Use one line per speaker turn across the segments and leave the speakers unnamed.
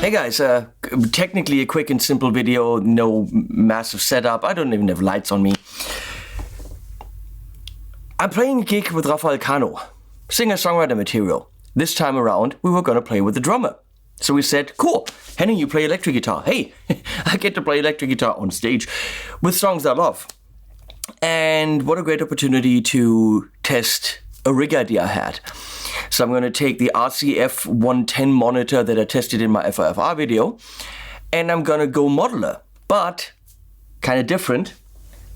Hey guys, technically a quick and simple video, no massive setup, I don't even have lights on me. I'm playing a gig with Rafael Cano, singer-songwriter material. This time around, we were gonna play with the drummer. So we said, cool, Henning, you play electric guitar. Hey, I get to play electric guitar on stage with songs I love. And what a great opportunity to test a rig idea I had. So I'm going to take the RCF 110 monitor that I tested in my FRFR video, and I'm going to go modular, but kind of different.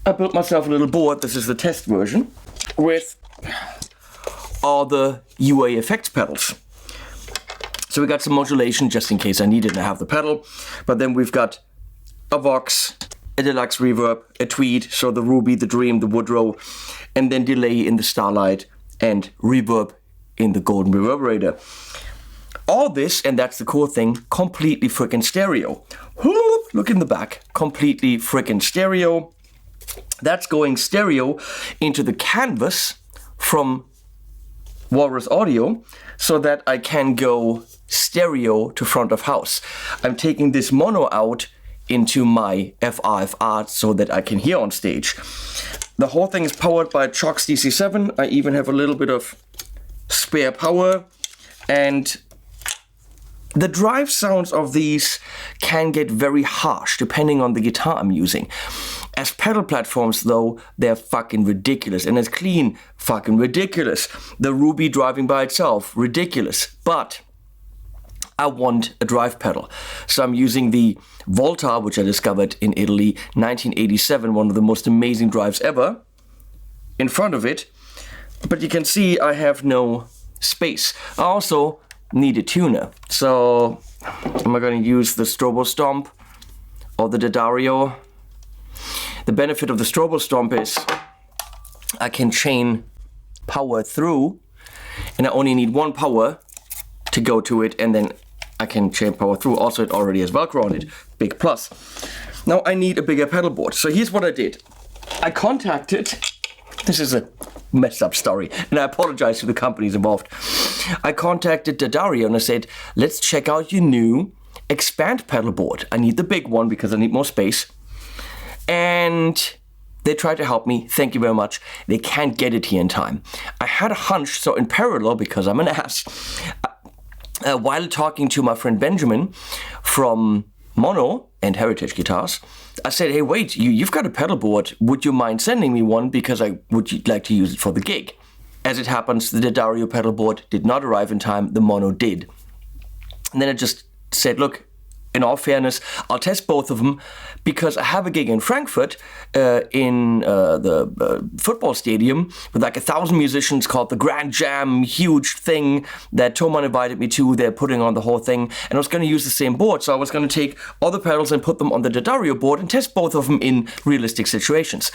I built myself a little board, this is the test version, with all the UAFX pedals. So we got some modulation just in case I need it and I have the pedal, but then we've got a Vox, a deluxe reverb, a Tweed, so the Ruby, the Dream, the Woodrow, and then delay in the Starlight and reverb in the Golden Reverberator. All this, and that's the cool thing, completely freaking stereo. Whoop, look in the back, completely freaking stereo. That's going stereo into the canvas from Walrus Audio so that I can go stereo to front of house. I'm taking this mono out into my FRFR so that I can hear on stage. The whole thing is powered by Chox DC7. I even have a little bit of spare power, and the drive sounds of these can get very harsh depending on the guitar I'm using. As pedal platforms though, they're fucking ridiculous, and as clean, fucking ridiculous. The Ruby driving by itself, ridiculous, but I want a drive pedal. So I'm using the Volta, which I discovered in Italy, 1987, one of the most amazing drives ever, in front of it. But you can see I have no space. I also need a tuner. So am I going to use the Strobo Stomp or the D'Addario? The benefit of the Strobo Stomp is I can chain power through, and I only need one power to go to it, and then I can chain power through. Also, it already has Velcro on it. Big plus. Now I need a bigger pedal board. So here's what I did. I contacted, this is a messed up story, and I apologize to the companies involved. I contacted D'Addario and I said, let's check out your new Expand pedal board. I need the big one because I need more space. And they tried to help me. Thank you very much. They can't get it here in time. I had a hunch, so in parallel, because I'm an ass, while talking to my friend Benjamin from Mono and Heritage Guitars, I said, hey, wait, you've got a pedal board. Would you mind sending me one? Because I would like to use it for the gig. As it happens, the D'Addario pedal board did not arrive in time. The Mono did. And then I just said, look, in all fairness, I'll test both of them because I have a gig in Frankfurt in the football stadium with like 1,000 musicians called the Grand Jam, huge thing that Thomann invited me to. They're putting on the whole thing, and I was going to use the same board. So I was going to take all the pedals and put them on the D'Addario board and test both of them in realistic situations.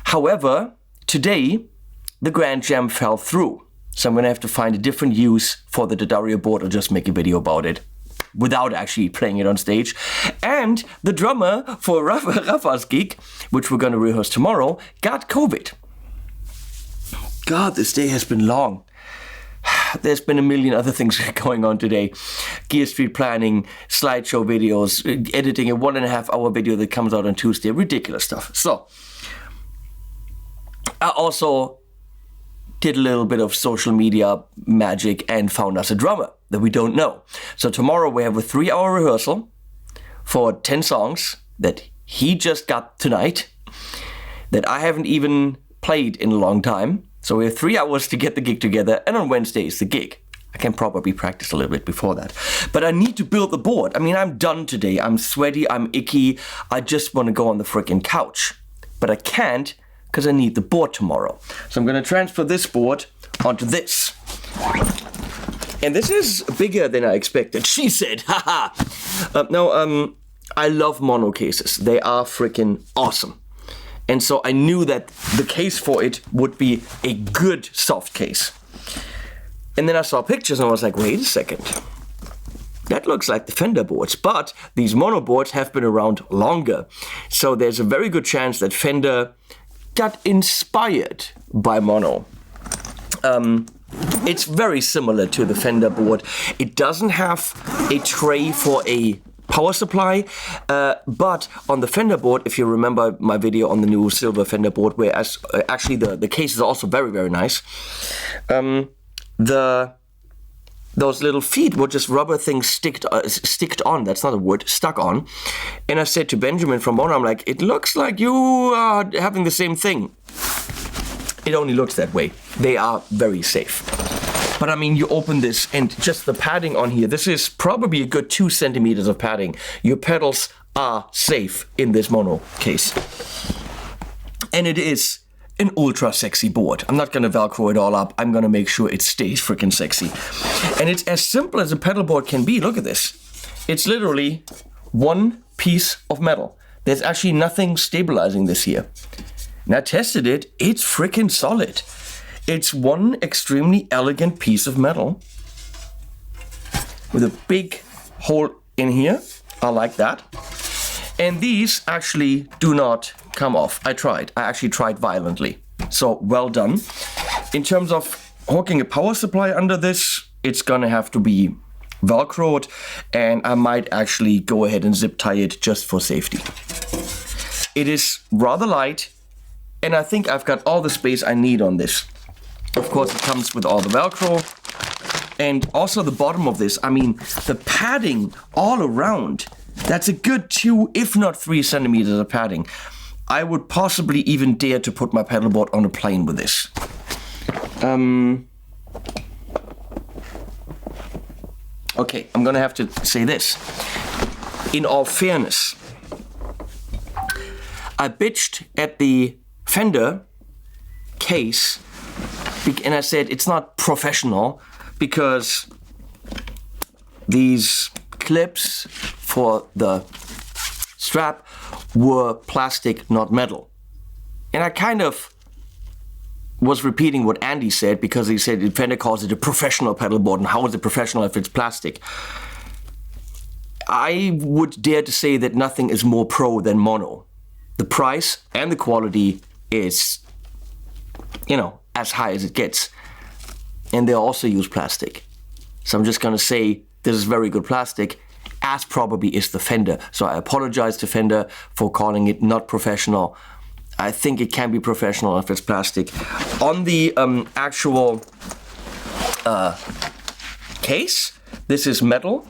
However, today, the Grand Jam fell through. So I'm going to have to find a different use for the D'Addario board or just make a video about it without actually playing it on stage. And the drummer for Rafa's gig, which we're going to rehearse tomorrow, got COVID. God, this day has been long. There's been a million other things going on today. Gear Street planning, slideshow videos, editing a 1.5 hour video that comes out on Tuesday. Ridiculous stuff. So, I also did a little bit of social media magic and found us a drummer that we don't know. So tomorrow we have a 3-hour rehearsal for 10 songs that he just got tonight that I haven't even played in a long time. So we have 3 hours to get the gig together, and on Wednesday is the gig. I can probably practice a little bit before that. But I need to build the board. I mean, I'm done today. I'm sweaty, I'm icky. I just want to go on the freaking couch. But I can't because I need the board tomorrow. So I'm going to transfer this board onto this. And this is bigger than I expected, she said, haha. I love mono cases. They are freaking awesome. And so I knew that the case for it would be a good soft case. And then I saw pictures and I was like, wait a second. That looks like the Fender boards, but these mono boards have been around longer. So there's a very good chance that Fender got inspired by mono. It's very similar to the Fender board. It doesn't have a tray for a power supply, but on the Fender board, if you remember my video on the new silver Fender board, where actually the case is also very, very nice, those little feet were just rubber things sticked on. That's not a wood, stuck on. And I said to Benjamin from Mono, I'm like, it looks like you are having the same thing. It only looks that way. They are very safe. But I mean, you open this and just the padding on here, this is probably a good 2 centimeters of padding. Your pedals are safe in this mono case. And it is an ultra sexy board. I'm not gonna Velcro it all up. I'm gonna make sure it stays freaking sexy. And it's as simple as a pedal board can be. Look at this. It's literally one piece of metal. There's actually nothing stabilizing this here. And I tested it, it's freaking solid. It's one extremely elegant piece of metal with a big hole in here. I like that. And these actually do not come off. I actually tried violently. So well done. In terms of hooking a power supply under this, it's gonna have to be Velcroed, and I might actually go ahead and zip tie it just for safety. It is rather light, and I think I've got all the space I need on this. Of course, it comes with all the Velcro, and also the bottom of this, I mean, the padding all around, that's a good 2, if not 3 centimeters of padding. I would possibly even dare to put my pedal board on a plane with this. Okay, I'm gonna have to say this. In all fairness, I bitched at the Fender case and I said it's not professional because these clips for the strap were plastic, not metal. And I kind of was repeating what Andy said, because he said Fender calls it a professional pedal board, and how is it professional if it's plastic? I would dare to say that nothing is more pro than mono. The price and the quality is, you know, as high as it gets. And they also use plastic. So I'm just gonna say this is very good plastic, as probably is the Fender. So I apologize to Fender for calling it not professional. I think it can be professional if it's plastic. On the actual case, this is metal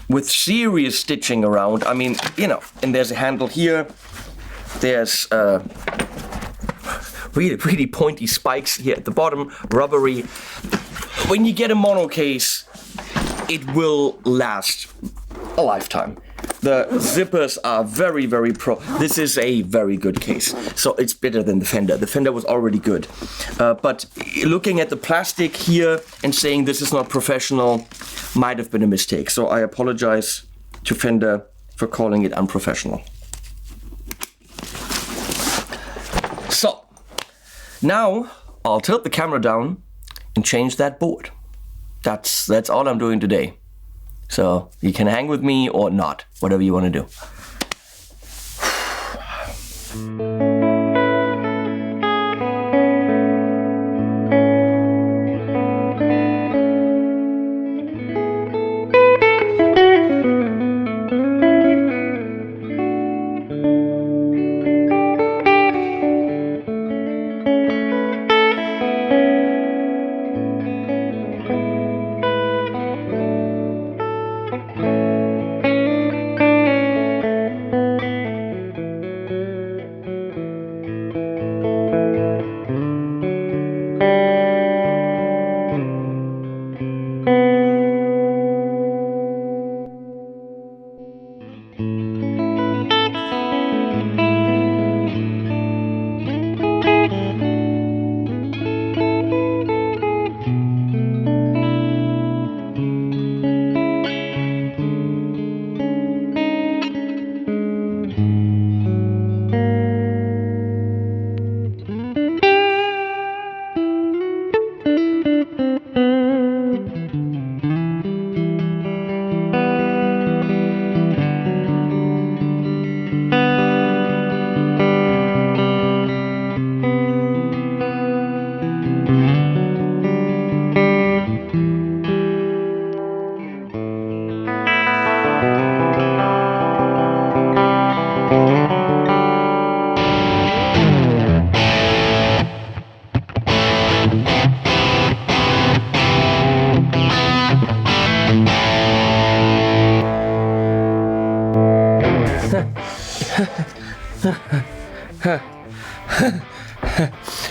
with serious stitching around. I mean, you know, and there's a handle here. There's really pointy spikes here at the bottom, rubbery. When you get a mono case, it will last a lifetime. The zippers are very, very pro. This is a very good case. So it's better than the Fender. The Fender was already good. But looking at the plastic here and saying this is not professional might have been a mistake. So I apologize to Fender for calling it unprofessional. So now I'll tilt the camera down and change that board. That's all I'm doing today. So you can hang with me or not, whatever you want to do.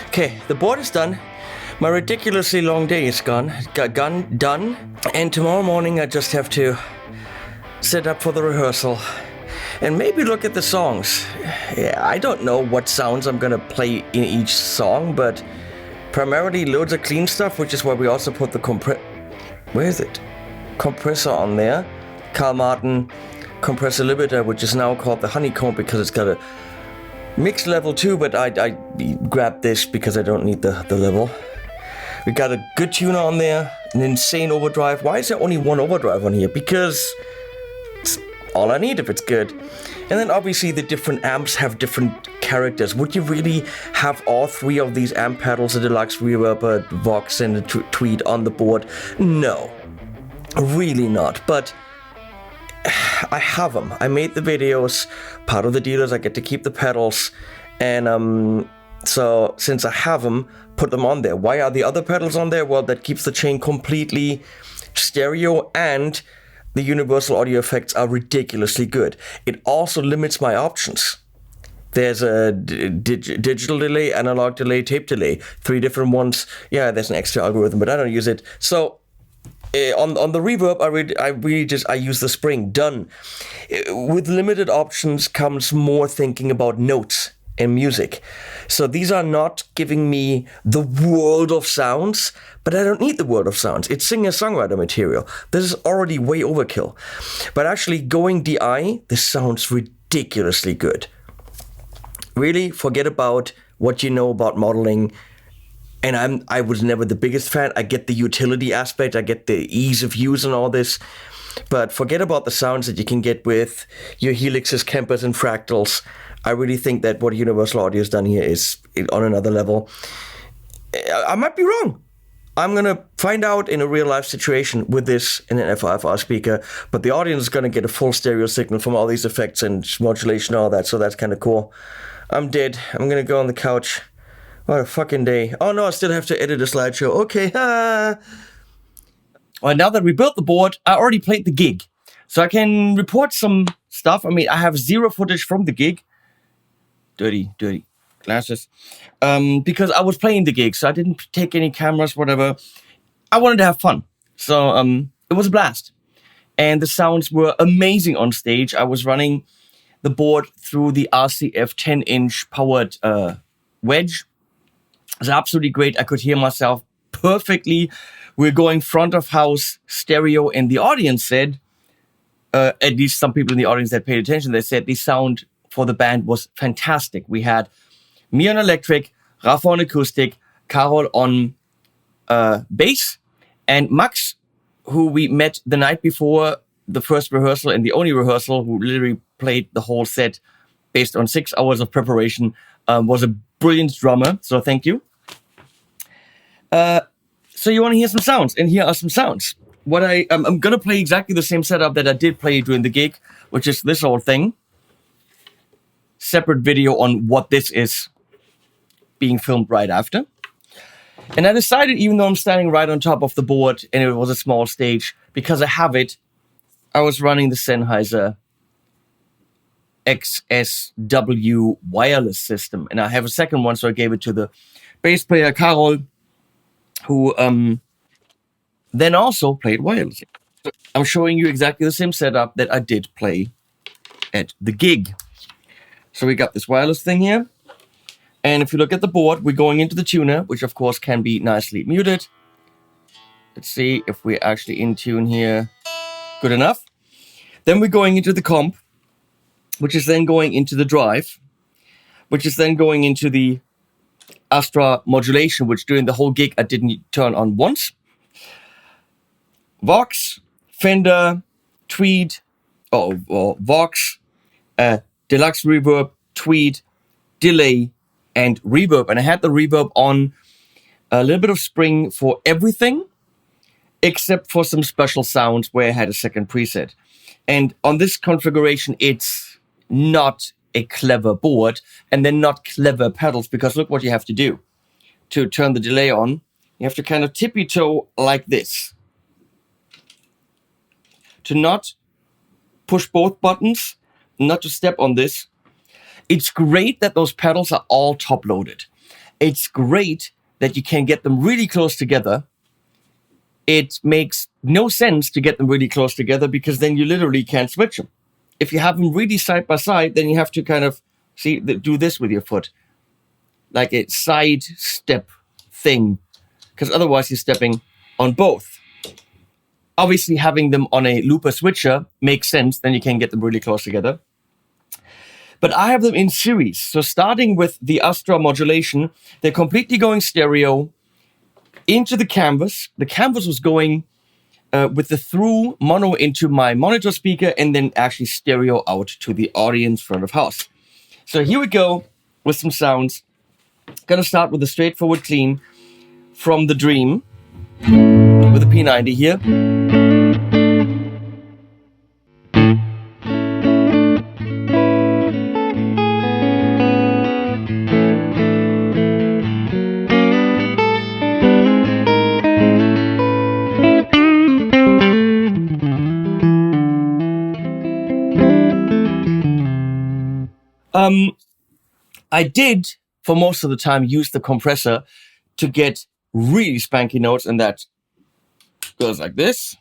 Okay, the board is done. My ridiculously long day is done. And tomorrow morning I just have to set up for the rehearsal and maybe look at the songs. Yeah, I don't know what sounds I'm gonna play in each song, but primarily loads of clean stuff, which is why we also put the compressor on there. Carl Martin compressor limiter, which is now called the Honeycomb because it's got a mix level 2, but I grabbed this because I don't need the level. We got a good tuner on there, an insane overdrive. Why is there only one overdrive on here? Because it's all I need if it's good. And then obviously the different amps have different characters. Would you really have all 3 of these amp pedals, the deluxe reverb, Vox and the Tweed on the board? No, really not. But I have them. I made the videos. Part of the deal is I get to keep the pedals. And so since I have them, put them on there. Why are the other pedals on there? Well, that keeps the chain completely stereo, and the universal audio effects are ridiculously good. It also limits my options. There's a digital delay, analog delay, tape delay, 3 different ones. Yeah, there's an extra algorithm, but I don't use it. So on the reverb, I use the spring. Done. With limited options comes more thinking about notes and music. So these are not giving me the world of sounds, but I don't need the world of sounds. It's singer-songwriter material. This is already way overkill. But actually going DI, this sounds ridiculously good. Really, forget about what you know about modeling. And I was never the biggest fan. I get the utility aspect, I get the ease of use and all this. But forget about the sounds that you can get with your helixes, Kempers, and fractals. I really think that what Universal Audio has done here is on another level. I might be wrong. I'm going to find out in a real life situation with this in an FR speaker, but the audience is going to get a full stereo signal from all these effects and modulation and all that, so that's kind of cool. I'm dead. I'm going to go on the couch. What a fucking day. Oh no, I still have to edit a slideshow. Okay. Well, now that we built the board, I already played the gig. So I can report some stuff. I mean, I have 0 footage from the gig. Dirty glasses. Because I was playing the gig, so I didn't take any cameras, whatever. I wanted to have fun. So it was a blast. And the sounds were amazing on stage. I was running the board through the RCF 10-inch powered wedge. It was absolutely great. I could hear myself perfectly. We're going front of house stereo, and the audience said, at least some people in the audience that paid attention, they said the sound for the band was fantastic. We had me on electric, Rafa on acoustic, Carol on bass, and Max, who we met the night before the first rehearsal and the only rehearsal, who literally played the whole set based on 6 hours of preparation, was a brilliant drummer. So thank you. So you want to hear some sounds, and here are some sounds. What I'm going to play exactly the same setup that I did play during the gig, which is this whole thing. Separate video on what this is being filmed right after. And I decided, even though I'm standing right on top of the board and it was a small stage, because I have it, I was running the Sennheiser XSW wireless system. And I have a second one, so I gave it to the bass player, Carol, who then also played wirelessly. So I'm showing you exactly the same setup that I did play at the gig. So we got this wireless thing here. And if you look at the board, we're going into the tuner, which of course can be nicely muted. Let's see if we're actually in tune here. Good enough. Then we're going into the comp, which is then going into the drive, which is then going into the Astra modulation, which during the whole gig I didn't turn on once. Vox, Fender, Tweed, Vox, deluxe reverb, Tweed, delay, and reverb. And I had the reverb on a little bit of spring for everything, except for some special sounds where I had a second preset. And on this configuration, it's not a clever board, and they're not clever pedals, because look what you have to do. To turn the delay on, you have to kind of tippy-toe like this. To not push both buttons, not to step on this, it's great that those pedals are all top-loaded. It's great that you can get them really close together. It makes no sense to get them really close together because then you literally can't switch them. If you have them really side by side, then you have to kind of do this with your foot, like a side step thing, because otherwise you're stepping on both. Obviously, having them on a looper switcher makes sense. Then you can get them really close together. But I have them in series. So starting with the Astra modulation, they're completely going stereo into the canvas. The canvas was going with the through mono into my monitor speaker and then actually stereo out to the audience front of house. So here we go with some sounds. Gonna start with a straightforward clean from the Dream with a P90 here. I did, for most of the time, use the compressor to get really spanky notes, and that goes like this.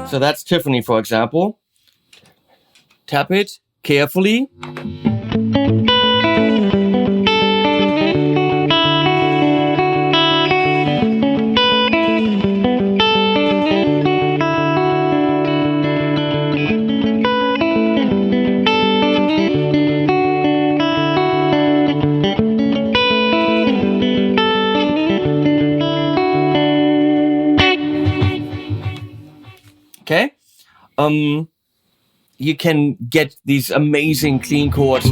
So that's Tiffany, for example. Tap it carefully. Okay. You can get these amazing clean chords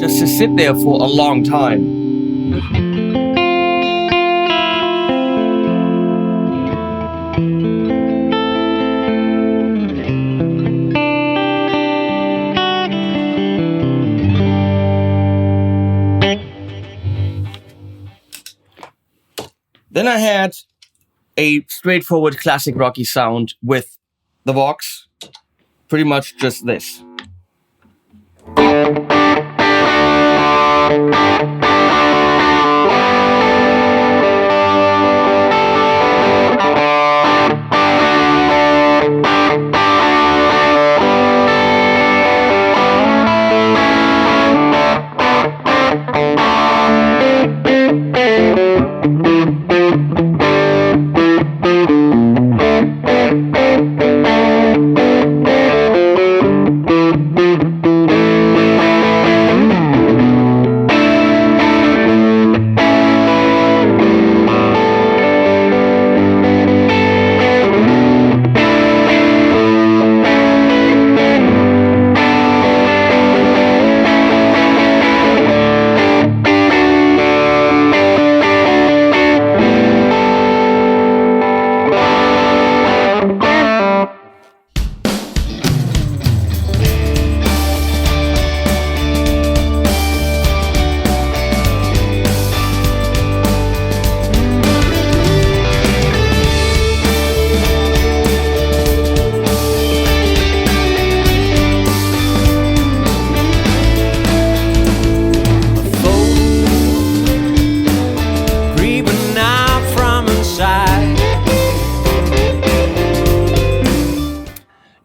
just to sit there for a long time. Then I had a straightforward classic rocky sound with the Vox, pretty much just this.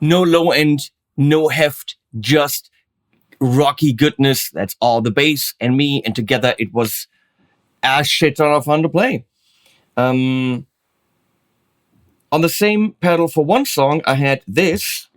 no low end, no heft, just rocky goodness. That's all the bass and me, and together it was a shit ton of fun to play. On the same pedal for one song, I had this.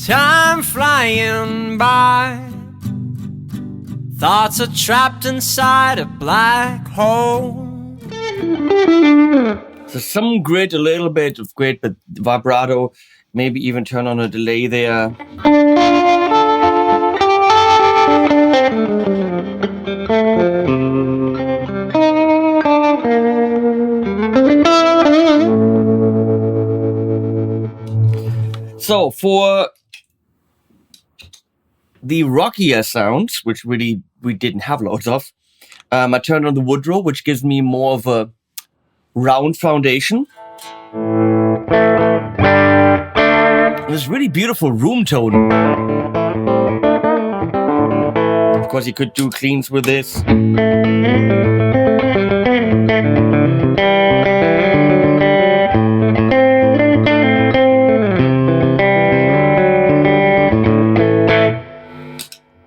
Time flying by, thoughts are trapped inside a black hole.
So some grit, a little bit of grit, but vibrato, maybe even turn on a delay there. So for the rockier sounds, which really we didn't have loads of, I turned on the Woodrow, which gives me more of a round foundation. This really beautiful room tone. Of course, you could do cleans with this.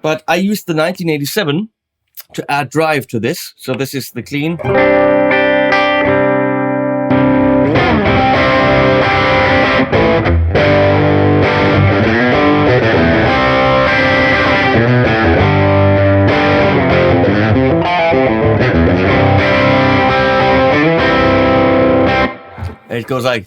But I used the 1987 to add drive to this. So this is the clean. It goes like...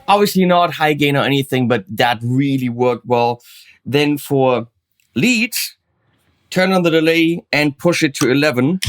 Obviously not high gain or anything, but that really worked well. Then for leads, turn on the delay and push it to 11.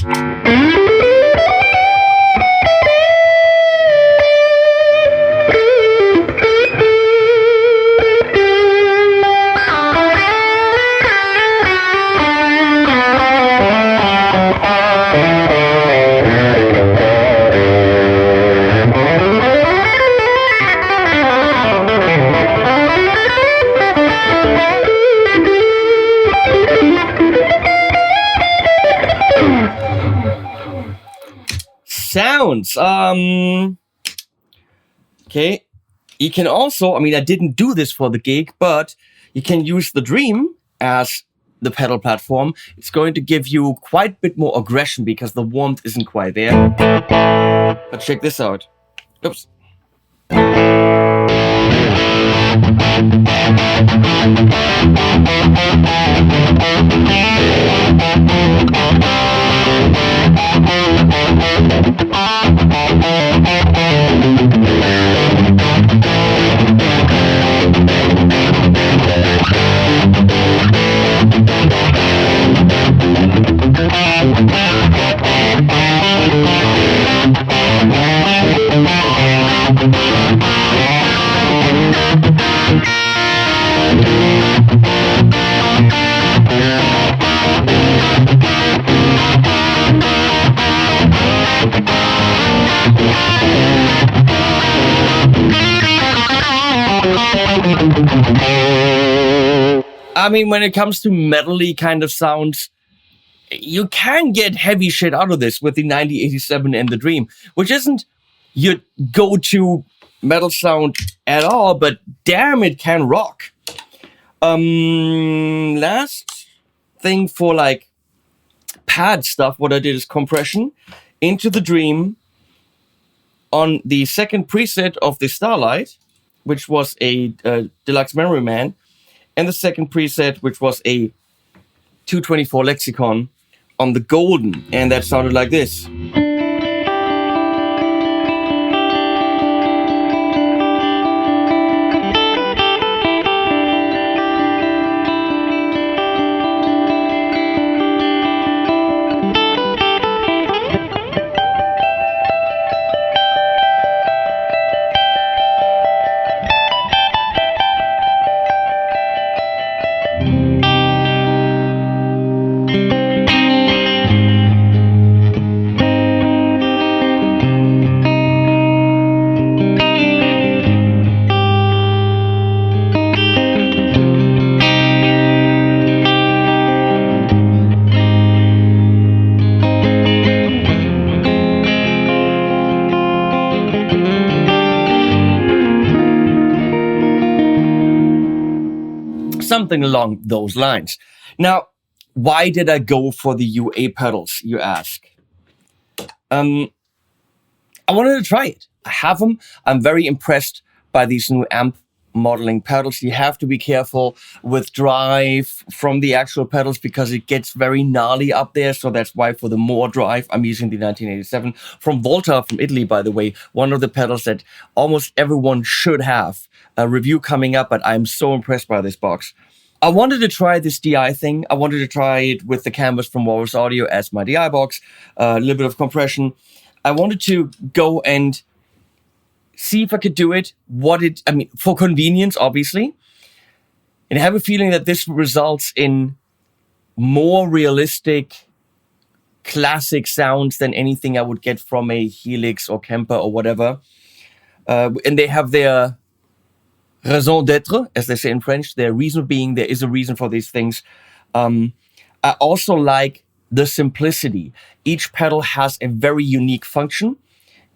Sounds. Okay. You can also, I mean, I didn't do this for the gig, but you can use the Dream as the pedal platform. It's going to give you quite a bit more aggression because the warmth isn't quite there. But check this out. Oops. I mean, when it comes to metal-y kind of sounds, you can get heavy shit out of this with the 9087 and the Dream, which isn't your go-to metal sound at all, but damn, it can rock. Last thing for like pad stuff, what I did is compression into the Dream on the second preset of the Starlight, which was a Deluxe Memory Man, and the second preset, which was a 224 Lexicon on the Golden, and that sounded like this. Something along those lines. Now, why did I go for the UA pedals, you ask? I wanted to try it. I have them. I'm very impressed by these new amp modeling pedals. You have to be careful with drive from the actual pedals because it gets very gnarly up there. So that's why for the more drive, I'm using the 1987 from Volta from Italy, by the way. One of the pedals that almost everyone should have. A review coming up, but I'm so impressed by this box. I wanted to try this DI thing. I wanted to try it with the canvas from Walrus Audio as my DI box. A little bit of compression. I wanted to go and see if I could do it. For convenience, obviously. And I have a feeling that this results in more realistic, classic sounds than anything I would get from a Helix or Kemper or whatever. And they have their raison d'être, as they say in French, their reason being there is a reason for these things. I also like the simplicity. Each pedal has a very unique function.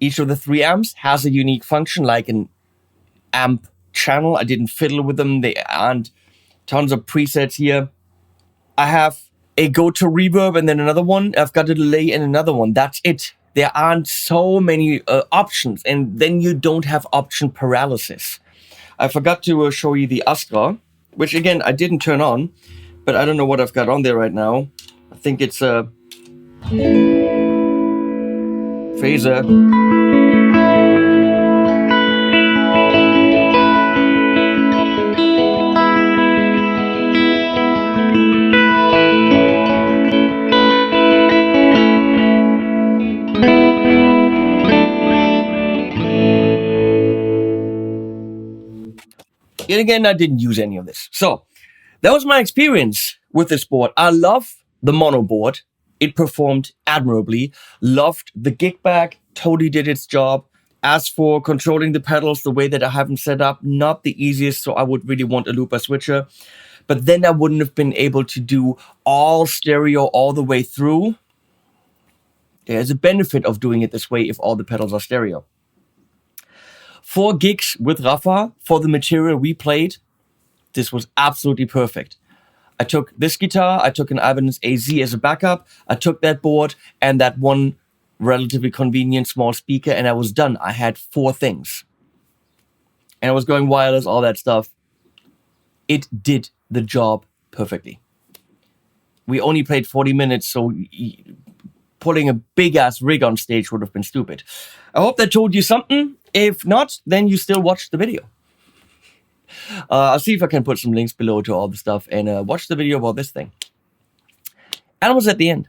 Each of the 3 amps has a unique function, like an amp channel. I didn't fiddle with them. They aren't tons of presets here. I have a go-to reverb and then another one. I've got a delay and another one. That's it. There aren't so many options, and then you don't have option paralysis. I forgot to show you the Astra, which again, I didn't turn on, but I don't know what I've got on there right now. I think it's a phaser. Yet again, I didn't use any of this. So that was my experience with this board. I love the mono board. It performed admirably. Loved the gig bag. Totally did its job. As for controlling the pedals the way that I have them set up, not the easiest. So I would really want a looper switcher. But then I wouldn't have been able to do all stereo all the way through. There's a benefit of doing it this way if all the pedals are stereo. 4 gigs with Rafa for the material we played. This was absolutely perfect. I took this guitar, I took an Ibanez AZ as a backup, I took that board and that one relatively convenient small speaker, and I was done. I had 4 things. And I was going wireless, all that stuff. It did the job perfectly. We only played 40 minutes, so putting a big-ass rig on stage would have been stupid. I hope that told you something. If not, then you still watch the video. I'll see if I can put some links below to all the stuff and watch the video about this thing. And I was at the end.